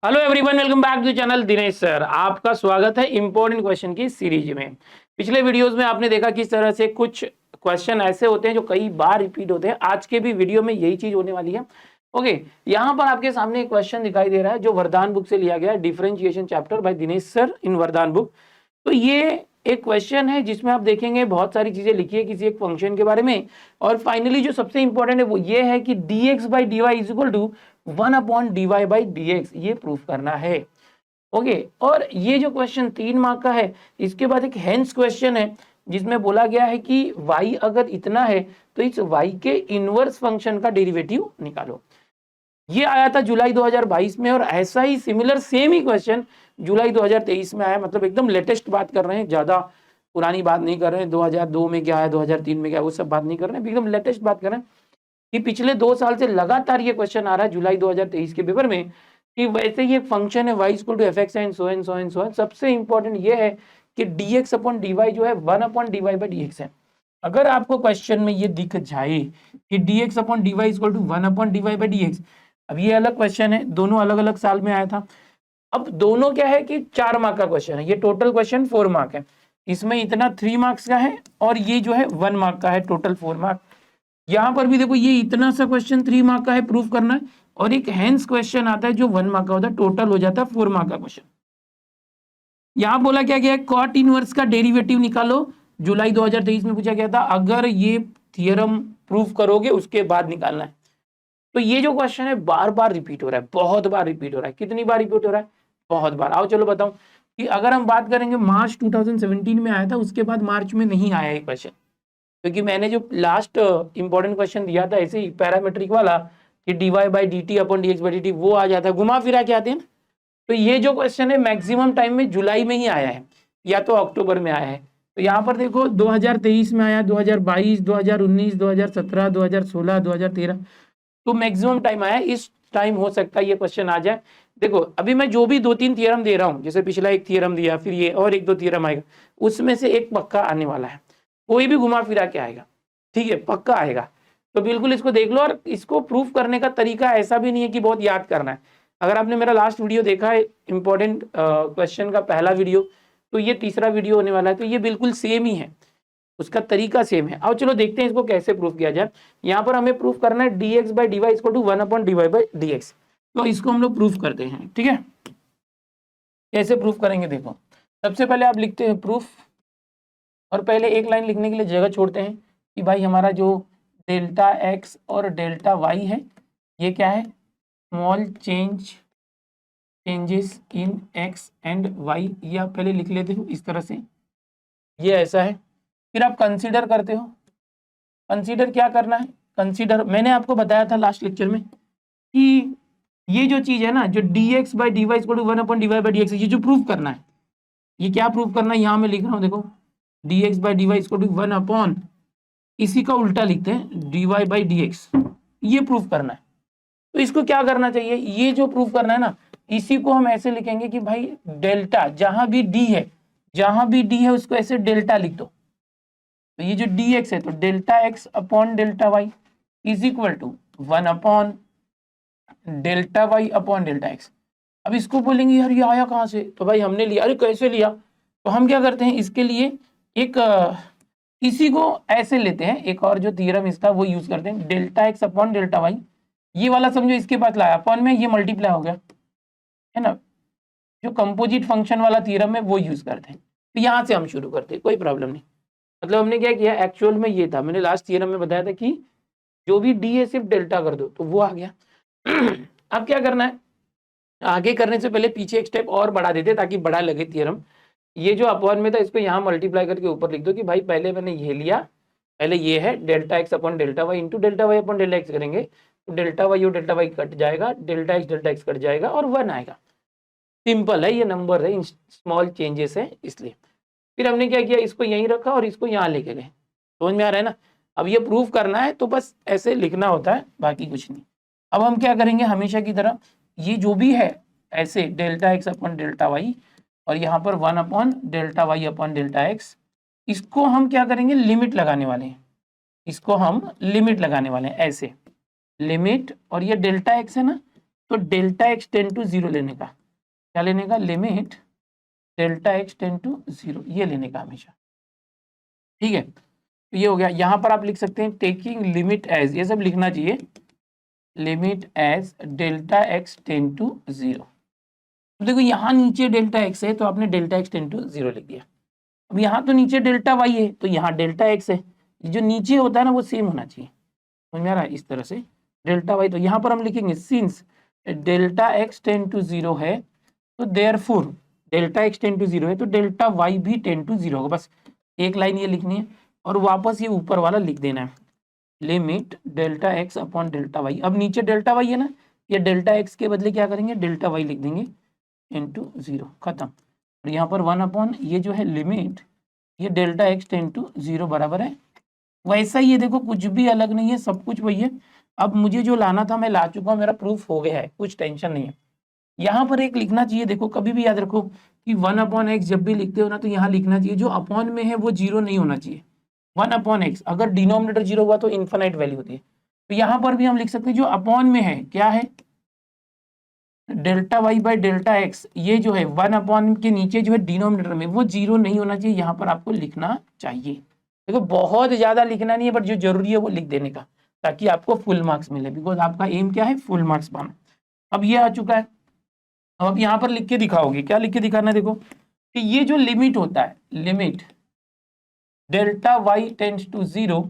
Hello everyone, welcome back to channel Dinesh sir. आपका स्वागत है इंपॉर्टेंट क्वेश्चन की सीरीज में। पिछले वीडियोस में आपने देखा किस तरह से कुछ क्वेश्चन ऐसे होते हैं जो कई बार रिपीट होते हैं। आज के भी वीडियो में यही चीज होने वाली है। ओके, यहाँ पर आपके सामने एक क्वेश्चन दिखाई दे रहा है जो वरदान बुक से लिया गया है, differentiation chapter by Dinesh sir in Vardaan book. तो ये एक क्वेश्चन है जिसमें आप देखेंगे बहुत सारी चीजें लिखी है किसी एक फंक्शन के बारे में, और फाइनली जो सबसे इंपॉर्टेंट है वो ये है कि dx by d y is equal to 1/dy by dx, ये प्रूफ करना है। ओके, और ये जो क्वेश्चन 3 मार्क का है, इसके बाद एक हेंस क्वेश्चन है जिसमें बोला गया है कि y अगर इतना है तो इस y के इनवर्स फंक्शन का डेरिवेटिव निकालो। ये आया था जुलाई 2022 में, और ऐसा ही सिमिलर सेम ही क्वेश्चन जुलाई 2023 में आया। मतलब एकदम लेटेस्ट बात कर रहे हैं, ज्यादा पुरानी बात नहीं कर रहे हैं। 2002 में क्या है, 2003 में क्या है, वो सब बात नहीं कर रहे हैं, एकदम लेटेस्ट बात कर रहे हैं कि पिछले 2 साल से लगातार ये क्वेश्चन आ रहा है जुलाई 2023 के पेपर में कि वैसे ही एक फंक्शन है y equal to f x and so and so and so and. सबसे इंपॉर्टेंट ये है कि dx अपॉन dy जो है 1/dy बाई dx है। अगर आपको क्वेश्चन में ये दिख जाए कि dx upon dy equal to 1/dy by dx, अब ये अलग क्वेश्चन है, दोनों अलग अलग साल में आया था। अब दोनों क्या है कि 4 मार्क का क्वेश्चन है, ये टोटल क्वेश्चन 4 मार्क है, इसमें इतना 3 मार्क्स का है और ये जो है 1 मार्क का है, टोटल 4 मार्क। यहाँ पर भी देखो ये इतना सा क्वेश्चन 3 मार्क का है, प्रूफ करना है, और एक हेंस क्वेश्चन आता है जो 1 मार्क का होता है, टोटल हो जाता है 4 मार्क का क्वेश्चन। यहाँ बोला क्या गया है, कॉट इनवर्स का डेरिवेटिव निकालो। जुलाई 2023 में पूछा गया था, अगर ये थियरम प्रूफ करोगे उसके बाद निकालना है। तो ये जो क्वेश्चन है बार बार रिपीट हो रहा है, बहुत बार रिपीट हो रहा है। कितनी बार रिपीट हो रहा है? बहुत बार। आओ चलो बताऊं कि अगर हम बात करेंगे मार्च 2017 में आया था, उसके बाद मार्च में नहीं आया ये क्वेश्चन, क्योंकि मैंने जो लास्ट इंपॉर्टेंट क्वेश्चन दिया था ऐसे ही पैरामेट्रिक वाला कि dy by D T upon D x by D T, वो आ जाता है, घुमा फिरा के आते हैं। तो ये जो क्वेश्चन है मैक्सिमम टाइम में जुलाई में ही आया है या तो अक्टूबर में आया है। तो यहाँ पर देखो 2023 में आया, 2022, 2019, 2017, 2016, 2013, तो मैक्सिमम टाइम आया। इस टाइम हो सकता है ये क्वेश्चन आ जाए। देखो अभी मैं जो भी 2-3 थियरम दे रहा हूँ, जैसे पिछला एक थियरम दिया, फिर ये और 1-2 थियरम आएगा, उसमें से एक पक्का आने वाला है, कोई भी घुमा फिरा के आएगा, ठीक है, पक्का आएगा। तो बिल्कुल इसको देख लो, और इसको प्रूफ करने का तरीका ऐसा भी नहीं है कि बहुत याद करना है। अगर आपने मेरा लास्ट वीडियो देखा है इंपॉर्टेंट क्वेश्चन का पहला वीडियो, तो ये तीसरा वीडियो होने वाला है, तो ये बिल्कुल सेम ही है, उसका तरीका सेम है। अब चलो देखते हैं इसको कैसे प्रूफ किया जाए। यहाँ पर हमें प्रूफ करना है dx by d y equal to 1/dy by dx। तो इसको हम लोग प्रूफ करते हैं, ठीक है। कैसे प्रूफ करेंगे देखो, सबसे पहले आप लिखते हैं प्रूफ, और पहले एक लाइन लिखने के लिए जगह छोड़ते हैं कि भाई हमारा जो डेल्टा एक्स और डेल्टा वाई है, ये क्या है, small changes in x and y, ये आप पहले लिख लेते हो इस तरह से, ये ऐसा है। फिर आप कंसीडर करते हो, कंसीडर क्या करना है, कंसीडर मैंने आपको बताया था लास्ट लेक्चर में कि ये जो चीज है ना, जो dx by d y equal to 1/dy by dx, ये जो प्रूफ करना है, ये क्या प्रूफ करना है, यहाँ मैं लिख रहा हूँ देखो, dx by d y equal to 1/, इसी का उल्टा लिखते हैं dy बाई dx, ये प्रूफ करना है। तो इसको क्या करना चाहिए, ये जो प्रूफ करना है ना, इसी को हम ऐसे लिखेंगे कि भाई डेल्टा, जहां भी d है, जहां भी d है उसको ऐसे डेल्टा लिख दो। तो ये जो dx है, तो delta x upon delta y is equal to 1 delta y upon delta x. अब इसको बोलेंगे यार ये आया कहाँ से, तो भाई हमने लिया। अरे कैसे लिया, तो हम क्या करते हैं इसके लिए एक इसी को ऐसे लेते हैं, एक और जो थ्योरम इसका वो यूज करते हैं, delta x upon delta y, ये वाला समझो इसके पास लाया, अपॉन में ये मल्टीप्लाई हो गया, है ना। जो कंपोजिट फंक्शन वाला थ्योरम है वो यूज करते हैं। तो यहाँ से हम शुरू करते हैं, कोई प्रॉब्लम नहीं। मतलब हमने क्या किया, एक्चुअल में ये था, मैंने लास्ट थ्योरम में बताया था कि जो भी डी है सिर्फ डेल्टा कर दो, तो वो आ गया। अब क्या करना है, आगे करने से पहले पीछे एक स्टेप और बढ़ा देते ताकि बड़ा लगे थ्योरम। ये जो अपॉन में था इसको यहाँ मल्टीप्लाई करके ऊपर लिख दो कि भाई पहले मैंने ये लिया, पहले ये है delta x upon delta y into delta y upon delta x करेंगे, तो डेल्टा वाई और डेल्टा वाई कट जाएगा, डेल्टा एक्स कट जाएगा और 1 आएगा। सिंपल है, ये नंबर है, स्मॉल चेंजेस है इसलिए। फिर हमने क्या किया, इसको यहीं रखा और इसको यहाँ लेके गए। समझ में आ रहा है ना। अब ये प्रूफ करना है तो बस ऐसे लिखना होता है, बाकी कुछ नहीं। अब हम क्या करेंगे, हमेशा की तरह ये जो भी है ऐसे delta x upon delta y, और यहाँ पर 1/डेल्टा वाई अपॉन डेल्टा एक्स, इसको हम क्या करेंगे, लिमिट लगाने वाले हैं, इसको हम लिमिट लगाने वाले हैं ऐसे, लिमिट, और ये डेल्टा एक्स है ना, तो delta x tends to zero लेने का, क्या लेने का, limit delta x tends to zero, ये लेने का हमेशा। ठीक है, तो ये हो गया। यहां पर आप लिख सकते हैं टेकिंग लिमिट एज, ये सब लिखना चाहिए, limit as delta x tends to zero. देखो यहाँ नीचे डेल्टा एक्स है तो आपने delta x tends to zero लिख दिया। अब यहाँ तो नीचे डेल्टा वाई है तो यहाँ डेल्टा एक्स है, जो नीचे होता है ना वो सेम होना चाहिए, समझ में आ रहा है, इस तरह से डेल्टा वाई। तो यहाँ पर हम लिखेंगे since delta x tends to zero है तो therefore delta x tends to zero है तो डेल्टा वाई भी टेन टू जीरो होगा। बस एक लाइन ये लिखनी है और वापस ये ऊपर वाला लिख देना है, limit delta x upon delta y. अब नीचे डेल्टा वाई है ना, ये डेल्टा एक्स के बदले क्या करेंगे, डेल्टा वाई लिख देंगे इंटू जीरो, खत्म। और यहाँ पर वन अपॉन ये जो है लिमिट, ये delta x tends to zero बराबर है वैसा ही है। देखो कुछ भी अलग नहीं है, सब कुछ वही है। अब मुझे जो लाना था मैं ला चुका हूँ, मेरा प्रूफ हो गया है, कुछ टेंशन नहीं है। यहाँ पर एक लिखना चाहिए, देखो कभी भी याद रखो कि वन अपॉन एक्स जब भी लिखते हो ना तो यहाँ लिखना चाहिए जो अपॉन में है वो जीरो नहीं होना चाहिए। वन अपॉन एक्स अगर डिनोमिनेटर जीरो हुआ तो इन्फिनाइट वैल्यू होती है। तो यहाँ पर भी हम लिख सकते हैं जो अपॉन में है क्या है, delta y by delta x, ये जो है वन अपॉन के नीचे जो है डिनोमिनेटर में वो जीरो नहीं होना चाहिए, यहाँ पर आपको लिखना चाहिए। देखो बहुत ज्यादा लिखना नहीं है बट जो जरूरी है वो लिख देने का, ताकि आपको फुल मार्क्स मिले, बिकॉज आपका एम क्या है, फुल मार्क्स पाना। अब ये आ चुका है, अब आप यहाँ पर लिख के दिखाओगे, क्या लिख के दिखाना है, देखो कि ये जो लिमिट होता है, limit delta y tends to zero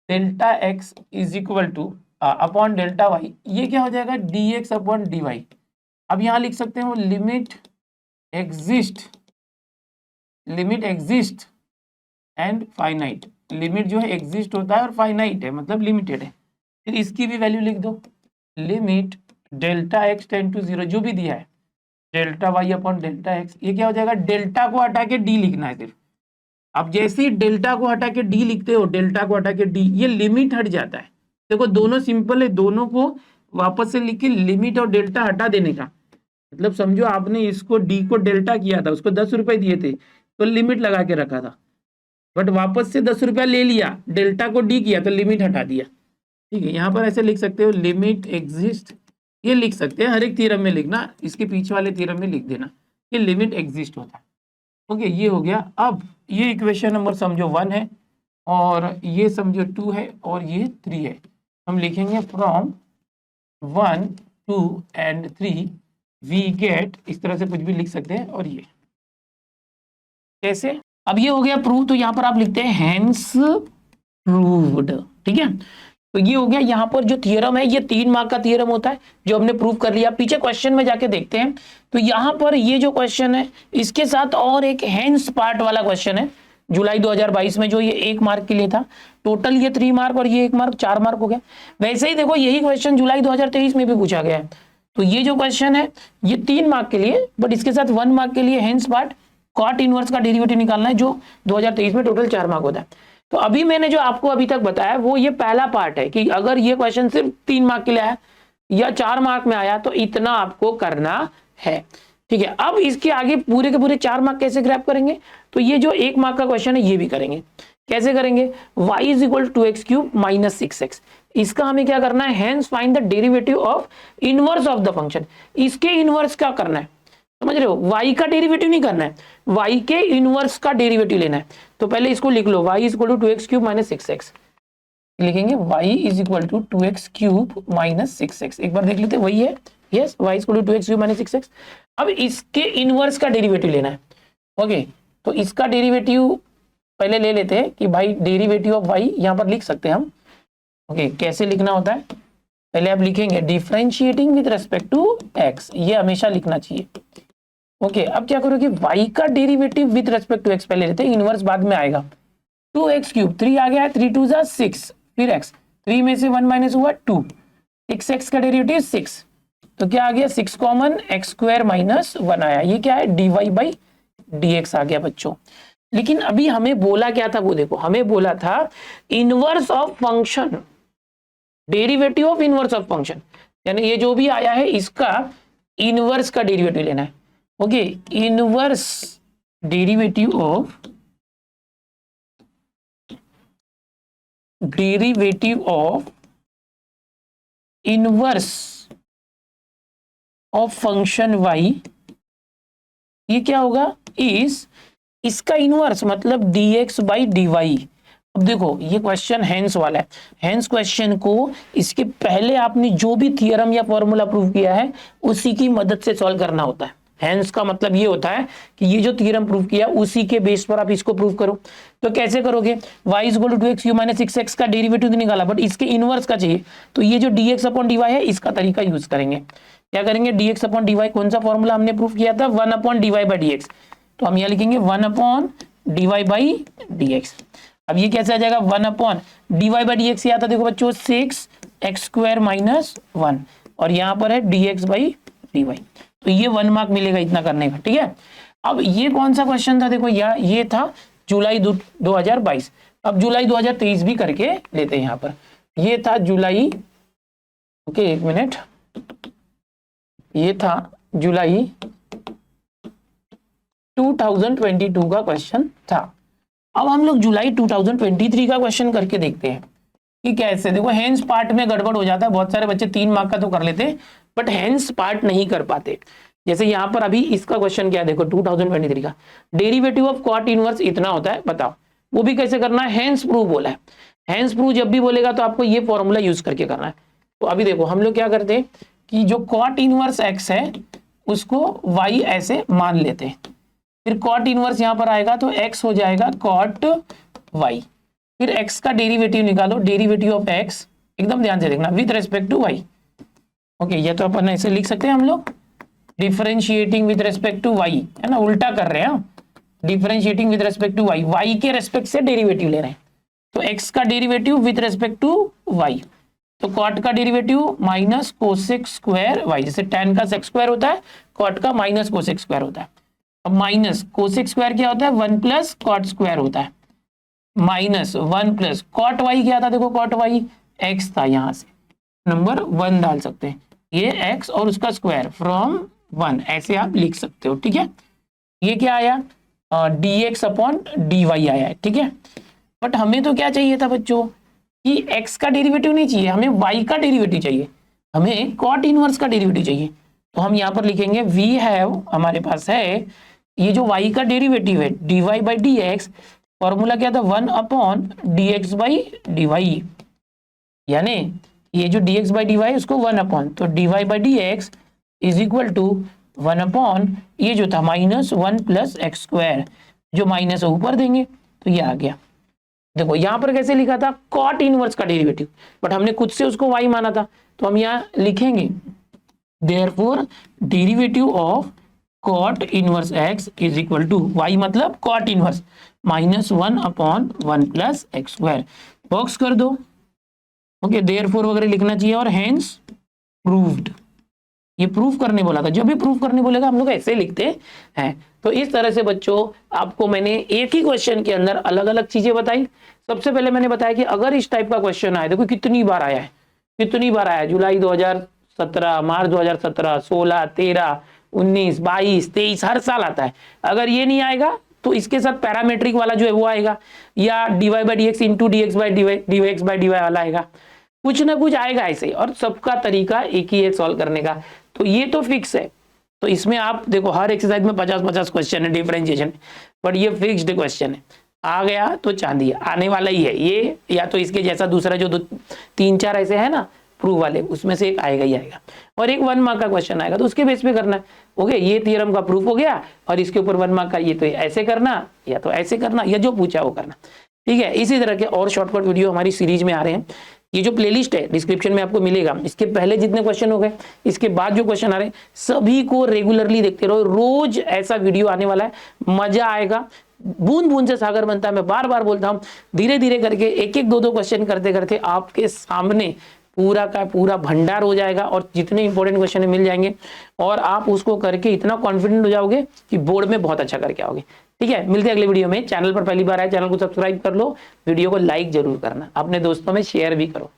delta x is equal to upon delta y, ये क्या हो जाएगा, d x upon d y. अब यहाँ लिख सकते हैं वो limit exist and finite. Limit जो है एग्जिस्ट होता है और फाइनाइट है मतलब लिमिटेड है। फिर इसकी भी वैल्यू लिख दो, limit delta x tends to zero जो भी दिया है delta y upon delta x, ये क्या हो जाएगा, डेल्टा को हटा के डी लिखना है सिर्फ। अब जैसे ही डेल्टा को हटा के डी लिखते हो, डेल्टा को हटा के डी, ये लिमिट हट जाता है। देखो दोनों सिंपल है, दोनों को वापस से लिख के लिमिट और डेल्टा हटा देने का मतलब समझो आपने इसको डी को डेल्टा किया था, उसको 10 रुपए दिए थे तो लिमिट लगा के रखा था, बट वापस से 10 रुपया ले लिया, डेल्टा को डी किया तो लिमिट हटा दिया। ठीक है, यहाँ पर ऐसे लिख सकते हो लिमिट एग्जिस्ट, ये लिख सकते हैं, हर एक थ्योरम में लिखना, इसके पीछे वाले थ्योरम में लिख देना कि लिमिट एग्जिस्ट होता है। ओके, ये हो गया। अब ये इक्वेशन नंबर समझो 1 है और ये समझो 2 है और ये 3 है। हम लिखेंगे फ्रॉम 1 2 एंड 3 वी गेट, इस तरह से कुछ भी लिख सकते हैं। और ये कैसे, अब ये हो गया प्रूव, तो यहाँ पर आप लिखते हैं हेंस प्रूव्ड। ठीक है, तो ये हो गया। यहाँ पर जो थियरम है ये 3 मार्क का थियरम होता है जो हमने प्रूव कर लिया। पीछे क्वेश्चन में जाके देखते हैं तो यहाँ पर ये जो क्वेश्चन है इसके साथ और एक हेंस पार्ट वाला क्वेश्चन है जुलाई 2022 में, जो ये 1 मार्क के लिए था। टोटल ये 3 मार्क और ये 1 मार्क, 4 मार्क हो गया। वैसे ही देखो यही क्वेश्चन जुलाई 2023 में भी पूछा गया है। तो ये जो क्वेश्चन है ये 3 मार्क के लिए, बट इसके साथ 1 मार्क के लिए हेंस पार्ट कॉट इनवर्स का डेरिवेटिव निकालना है, जो 2023 में टोटल 4 मार्क होता है। तो अभी मैंने जो आपको अभी तक बताया वो ये पहला पार्ट है कि अगर ये क्वेश्चन सिर्फ 3 मार्क के लिए आया या 4 मार्क में आया तो इतना आपको करना है। ठीक है, अब इसके आगे पूरे के पूरे 4 मार्क कैसे ग्रैब करेंगे, तो ये जो 1 मार्क का क्वेश्चन है ये भी करेंगे। कैसे करेंगे, y is equal to x cube minus 6x, इसका हमें क्या करना है, hence find the derivative of inverse of the function. इसके इनवर्स क्या करना है, समझ रहे हो, y का डेरिवेटिव नहीं करना है, y के इनवर्स का डेरिवेटिव लेना है। तो पहले इसको लिख लो, y is equal to 2x cube minus 6x, लिखेंगे y is equal to 2x cube minus 6x। एक बार देख लेते, वही है, yes, y is equal to 2x cube minus 6x। अब इसके इनवर्स का डेरिवेटिव लेना है। ओके, तो इसका डेरिवेटिव पहले ले लेते हैं कि भाई डेरिवेटिव ऑफ y यहाँ पर लिख सकते हैं हम। ओके, कैसे लिखना होता है, पहले आप लिखेंगे differentiating with respect to x, ये हमेशा लिखना चाहिए। ओके, अब क्या करोगे, y का derivative with respect to x पहले लेते हैं, इनवर्स बाद में आएगा। 2x क्यूब, 3 आ गया, 3 2 6, फिर x, 3 में से 1 माइनस हुआ 2, 6x का डेरिवेटिव 6, तो क्या आ गया 6 कॉमन, x स्क्वायर माइनस 1 आया, ये क्या है dy बाई dx आ गया बच्चों। लेकिन अभी हमें बोला क्या था, वो देखो, हमें बोला था inverse of function, derivative of inverse of function, यानी ये जो भी आया है इसका इनवर्स का डेरिवेटिव लेना है। Okay, inverse derivative of inverse of function y, ये क्या होगा, इस इसका इनवर्स मतलब dx बाई dy। अब देखो ये क्वेश्चन हेंस वाला है, हेंस क्वेश्चन को इसके पहले आपने जो भी थियरम या फॉर्मूला प्रूव किया है उसी की मदद से सॉल्व करना होता है। हेंस का मतलब ये होता है कि ये जो थ्योरम प्रूव किया उसी के बेस पर आप इसको प्रूव करो। तो कैसे करोगे, y is equal to 2x - 6x का डेरिवेटिव तो निकाला, बट इसके इनवर्स का चाहिए, तो ये जो dx अपॉन dy है इसका तरीका यूज करेंगे। क्या करेंगे, dx अपॉन dy, कौन सा फॉर्मूला हमने प्रूव किया था, 1 अपॉन dy बाई dx, तो हम यहाँ लिखेंगे 1 अपॉन dy बाई dx। अब ये कैसे आ जाएगा, 1 अपॉन dy बाई dx से आता, देखो बच्चों 6x² - 1, और यहाँ पर है dx बाई dy, तो ये 1 मार्क मिलेगा इतना करने का, ठीक है। अब ये कौन सा क्वेश्चन था, देखो ये था जुलाई 2022। अब जुलाई 2023 भी करके लेते हैं यहाँ पर, ये था जुलाई, ओके एक मिनट, ये था जुलाई 2022 का क्वेश्चन था। अब हम लोग जुलाई 2023 का क्वेश्चन करके देखते हैं कि कैसे। देखो हेंस पार्ट में गड़बड़ हो जाता है, बहुत सारे बच्चे 3 मार्क का तो कर लेते हैं बट हेंस पार्ट नहीं कर पाते। जैसे यहाँ पर अभी इसका क्वेश्चन क्या है, देखो 2023 का डेरिवेटिव ऑफ कॉट इनवर्स इतना होता है, बताओ वो भी कैसे करना है, हेंस प्रूव बोला है। हेंस प्रूव जब भी बोलेगा तो आपको ये फॉर्मूला यूज करके करना है। तो अभी देखो हम लोग क्या करते हैं कि जो कॉट इनवर्स x है उसको y ऐसे मान लेते हैं, फिर कॉट इनवर्स यहाँ पर आएगा तो x हो जाएगा कॉट y, फिर x का डेरिवेटिव निकालो, डेरिवेटिव ऑफ x, एकदम ध्यान से देखना, with respect to y। Okay ये तो अपन ऐसे लिख सकते हैं हम लोग, differentiating with respect to y, है ना, उल्टा कर रहे हैं, differentiating with respect to y, y के रेस्पेक्ट से डेरिवेटिव ले रहे हैं, तो x का derivative with respect to y, तो कॉट का derivative minus cosec square y, जैसे tan का सेक स्क्वायर होता है कॉट का माइनस कोसेक स्क्वायर होता है। अब माइनस कोसेक स्क्वायर क्या होता है, 1 प्लस कॉट स्क्वायर होता है, माइनस 1 प्लस कॉट y क्या था, देखो कॉट y x था, यहाँ से नंबर 1 डाल सकते हैं, ये x और उसका स्क्वायर फ्रॉम 1 ऐसे आप लिख सकते हो, ठीक है। ये क्या आया, dx अपॉन dy आया है, ठीक है। बट हमें तो क्या चाहिए था बच्चों कि x का डेरिवेटिव नहीं चाहिए, हमें y का डेरिवेटिव चाहिए, हमें कॉट इनवर्स का डेरिवेटिव चाहिए। तो हम यहाँ पर लिखेंगे वी हैव, हमारे पास है ये जो y का डेरिवेटिव है dy बाई dx, फॉर्मूला क्या था 1 अपॉन dx बाई dy, यानी ये जो dx बाई dy है उसको 1 अपॉन, तो dy by dx is equal to 1 upon ये जो था माइनस 1 प्लस एक्स स्क्वायर, जो माइनस ऊपर देंगे तो ये आ गया। देखो यहाँ पर कैसे लिखा था, कॉट इनवर्स का डेरिवेटिव, बट हमने खुद से उसको y माना था, तो हम यहाँ लिखेंगे therefore derivative of cot inverse x is equal to y, मतलब cot inverse minus 1 upon 1 plus x square, box कर दो, ओके देयरफॉर वगैरह लिखना चाहिए, और हेंस प्रूव्ड, ये प्रूफ करने बोला था, जब भी प्रूफ करने बोलेगा हम लोग ऐसे लिखते हैं। तो इस तरह से बच्चों आपको मैंने एक ही क्वेश्चन के अंदर अलग अलग चीजें बताई। सबसे पहले मैंने बताया कि अगर इस टाइप का क्वेश्चन आए, देखो कितनी बार आया है, कितनी बार आया है, जुलाई 2017, मार्च 2017, 16, 13, 19, 22, 23, हर साल आता है। अगर ये नहीं आएगा तो इसके साथ पैरामेट्रिक वाला जो है वो आएगा, या dy by d x into d x by d y वाला आएगा, कुछ ना कुछ आएगा ऐसे, और सबका तरीका एक ही है सॉल्व करने का। तो ये तो फिक्स है, तो इसमें आप देखो हर एक्सरसाइज में 50-50 क्वेश्चन है डिफरेंशिएशन, बट ये फिक्स्ड क्वेश्चन है, आ गया तो चांदी है, आने वाला ही है ये, या तो इसके जैसा दूसरा जो 3-4 ऐसे है ना प्रूव वाले, उसमें से एक आएगा ही आएगा, और एक 1 मार्क का क्वेश्चन आएगा तो उसके बेस पे करना है। ओके ये थ्योरम का प्रूफ हो गया, और इसके ऊपर 1 मार्क का ये तो ऐसे करना या तो ऐसे करना, या जो पूछा वो करना, ठीक है। इसी तरह के और शॉर्टकट वीडियो हमारी सीरीज में आ रहे हैं, ये जो प्लेलिस्ट है डिस्क्रिप्शन में आपको मिलेगा, इसके पहले जितने क्वेश्चन हो गए, इसके बाद जो क्वेश्चन आ रहे हैं, सभी को रेगुलरली देखते रहो, रोज ऐसा वीडियो आने वाला है, मजा आएगा। बूंद बूंद से सागर बनता है, मैं बार बार बोलता हूँ, धीरे धीरे करके एक एक 2-2 क्वेश्चन करते करते आपके सामने पूरा का पूरा भंडार हो जाएगा, और जितने इंपॉर्टेंट क्वेश्चन मिल जाएंगे, और आप उसको करके इतना कॉन्फिडेंट हो जाओगे कि बोर्ड में बहुत अच्छा करके आओगे, ठीक है। मिलते हैं अगले वीडियो में। चैनल पर पहली बार आए, चैनल को सब्सक्राइब कर लो, वीडियो को लाइक जरूर करना, अपने दोस्तों में शेयर भी करो।